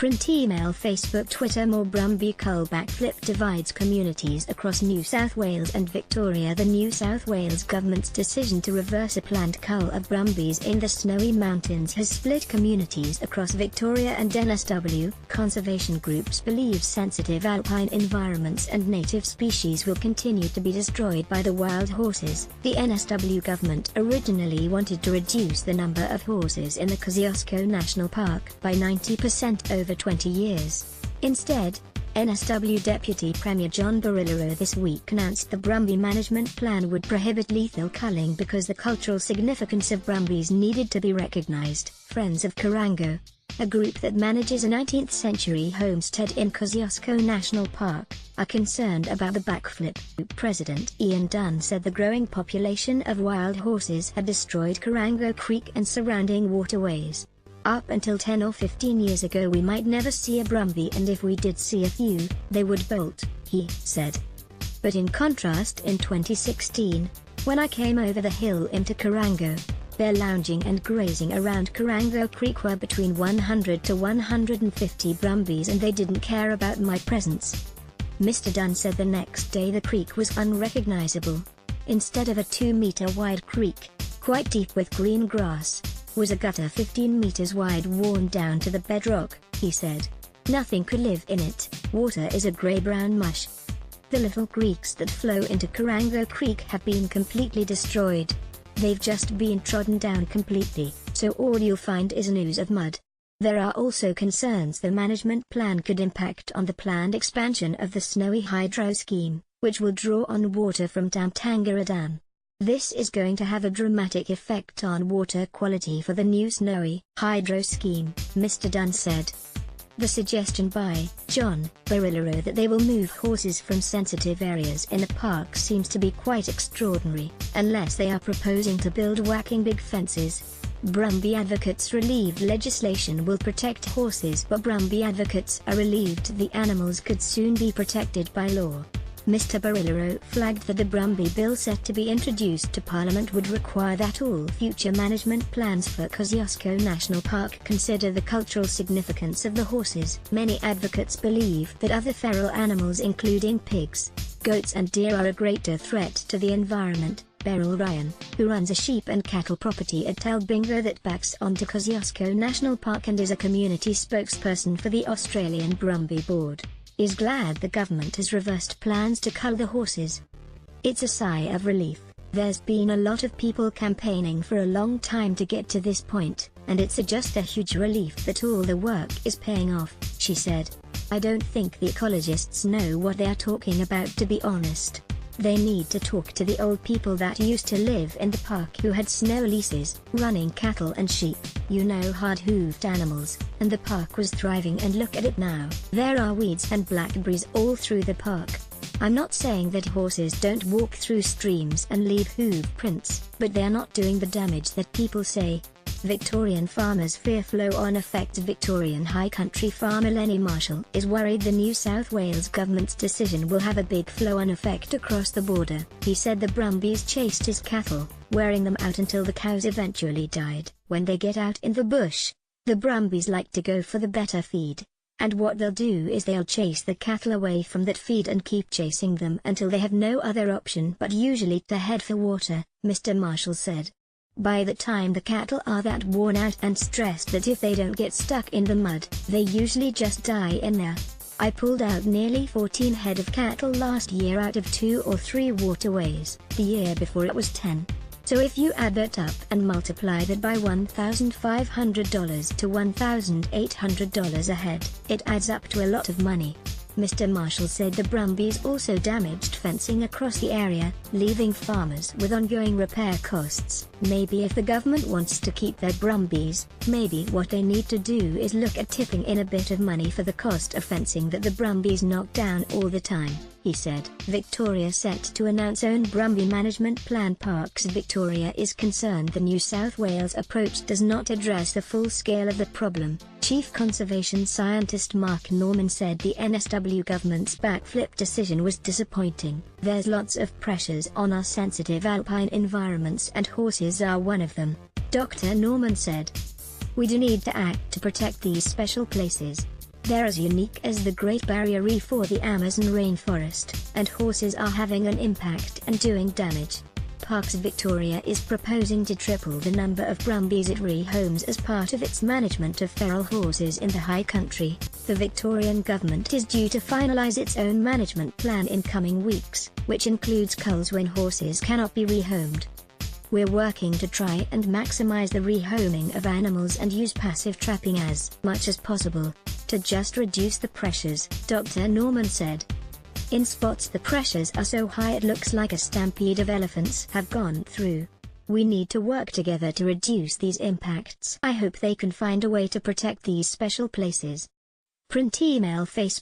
Print, email, Facebook, Twitter. More Brumby cull backflip divides communities across New South Wales and Victoria. The New South Wales government's decision to reverse a planned cull of Brumbies in the Snowy Mountains has split communities across Victoria and NSW. Conservation groups believe sensitive alpine environments and native species will continue to be destroyed by the wild horses. The NSW government originally wanted to reduce the number of horses in the Kosciuszko National Park by 90% over 20 years. Instead, NSW Deputy Premier John Barilaro this week announced the Brumby management plan would prohibit lethal culling because the cultural significance of Brumbies needed to be recognised. Friends of Corango, a group that manages a 19th-century homestead in Kosciuszko National Park, are concerned about the backflip. President Ian Dunn said the growing population of wild horses had destroyed Corango Creek and surrounding waterways. Up until 10 or 15 years ago we might never see a Brumby, and if we did see a few, they would bolt, he said. But in contrast, in 2016, when I came over the hill into Corango, their lounging and grazing around Corango Creek were between 100 to 150 Brumbies, and they didn't care about my presence. Mr. Dunn said the next day the creek was unrecognizable. Instead of a 2-meter wide creek, quite deep with green grass, was a gutter 15 meters wide worn down to the bedrock, he said. Nothing could live in it. Water is a grey-brown mush. The little creeks that flow into Corango Creek have been completely destroyed. They've just been trodden down completely, so all you'll find is an ooze of mud. There are also concerns the management plan could impact on the planned expansion of the Snowy Hydro scheme, which will draw on water from Dam Tangara Dam. This is going to have a dramatic effect on water quality for the new Snowy Hydro scheme, Mr. Dunn said. The suggestion by John Barilaro that they will move horses from sensitive areas in the park seems to be quite extraordinary, unless they are proposing to build whacking big fences. Brumby advocates relieved legislation will protect horses, but Brumby advocates are relieved the animals could soon be protected by law. Mr. Barilaro flagged that the Brumby bill set to be introduced to Parliament would require that all future management plans for Kosciuszko National Park consider the cultural significance of the horses. Many advocates believe that other feral animals including pigs, goats and deer are a greater threat to the environment. Beryl Ryan, who runs a sheep and cattle property at Telbingo that backs onto Kosciuszko National Park and is a community spokesperson for the Australian Brumby Board, is glad the government has reversed plans to cull the horses. It's a sigh of relief. There's been a lot of people campaigning for a long time to get to this point, and it's just a huge relief that all the work is paying off, she said. I don't think the ecologists know what they are talking about, to be honest. They need to talk to the old people that used to live in the park who had snow leases, running cattle and sheep, hard-hooved animals, and the park was thriving, and look at it now. There are weeds and blackberries all through the park. I'm not saying that horses don't walk through streams and leave hoof prints, but they are not doing the damage that people say. Victorian farmers fear flow-on effect. Victorian High Country farmer Lenny Marshall is worried the New South Wales government's decision will have a big flow-on effect across the border. He said the Brumbies chased his cattle, wearing them out until the cows eventually died. When they get out in the bush, the Brumbies like to go for the better feed. And what they'll do is they'll chase the cattle away from that feed and keep chasing them until they have no other option but usually to head for water, Mr. Marshall said. By the time the cattle are that worn out and stressed that if they don't get stuck in the mud, they usually just die in there. I pulled out nearly 14 head of cattle last year out of 2 or 3 waterways. The year before it was 10. So if you add that up and multiply that by $1,500 to $1,800 a head, it adds up to a lot of money. Mr. Marshall said the Brumbies also damaged fencing across the area, leaving farmers with ongoing repair costs. Maybe if the government wants to keep their Brumbies, maybe what they need to do is look at tipping in a bit of money for the cost of fencing that the Brumbies knock down all the time, he said. Victoria set to announce own Brumby management plan. Parks Victoria is concerned the New South Wales approach does not address the full scale of the problem. Chief Conservation Scientist Mark Norman said the NSW government's backflip decision was disappointing. There's lots of pressures on our sensitive alpine environments and horses are one of them, Dr. Norman said. We do need to act to protect these special places. They're as unique as the Great Barrier Reef or the Amazon rainforest, and horses are having an impact and doing damage. Parks Victoria is proposing to triple the number of Brumbies it rehomes as part of its management of feral horses in the high country. The Victorian government is due to finalise its own management plan in coming weeks, which includes culls when horses cannot be rehomed. We're working to try and maximise the rehoming of animals and use passive trapping as much as possible, to just reduce the pressures, Dr. Norman said. In spots the pressures are so high it looks like a stampede of elephants have gone through. We need to work together to reduce these impacts. I hope they can find a way to protect these special places. Print, email, Facebook.